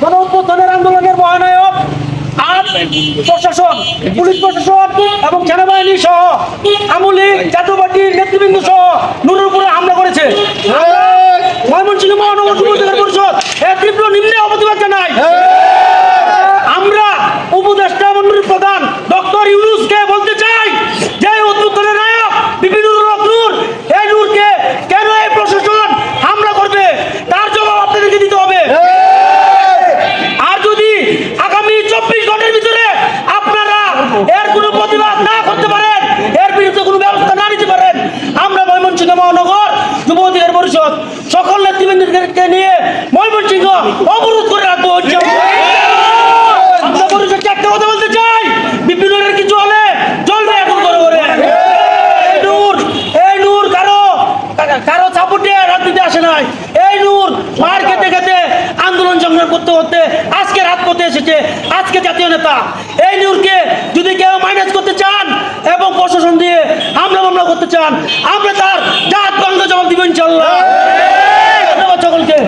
গণঅভ্যুত্থানের আন্দোলনের মহানায়ক আর প্রশাসন, পুলিশ প্রশাসন এবং সেনাবাহিনী সহ আওয়ামী লীগ, জাতীয় পার্টির নেতৃবৃন্দ সহ নুরের উপরে হামলা করেছে। ময়মনসিংহ মহানগর যুব অধিকার পরিষদ এর তীব্র নিম্নে অবপ্রতিবাদ জানাই। আমরা উপদেষ্টা মন্ডলীর প্রধান ডক্টর ইউনূসকে বলতে চাই যে অভ্যুত্থানের নায়ক বিপিনুর হক নূর, এই নূরকে কেন এই প্রশাসন হামলা করবে তার জবাব আপনাদেরকে দিতে হবে। আর যদি আগামী 24 ঘন্টার ভিতরে আপনারা এর কোনো প্রতিবাদ না করতে পারেন, এর বিরুদ্ধে কোনো ব্যবস্থা না নিতে পারেন, আমরা ময়মনসিংহ মহানগর যুব অধিকার পরিষদ সকল নেতৃবৃন্দকে নিয়ে ময়মনসিংহ অবরোধ করে রাখবো। আমরা পরিষদকে একটা কথা বলতে চাই, বিপিনের কিছু হলে চলবে এখন করে করে। এই নূর কারো সাপোর্টে রাজনীতি আসে নাই। এই নূর মার খেতে খেতে আন্দোলন সংগ্রাম করতে করতে আজকে রাজপথে এসেছে, আজকে জাতীয় নেতা। এই নূরকে যদি কেউ মাইনাস করতে চান এবং প্রশাসন দিয়ে হামলা মামলা করতে চান, আমরা তার জাত বাংলা জবাব দিব ইনশাল্লাহ। ধন্যবাদ সকলকে।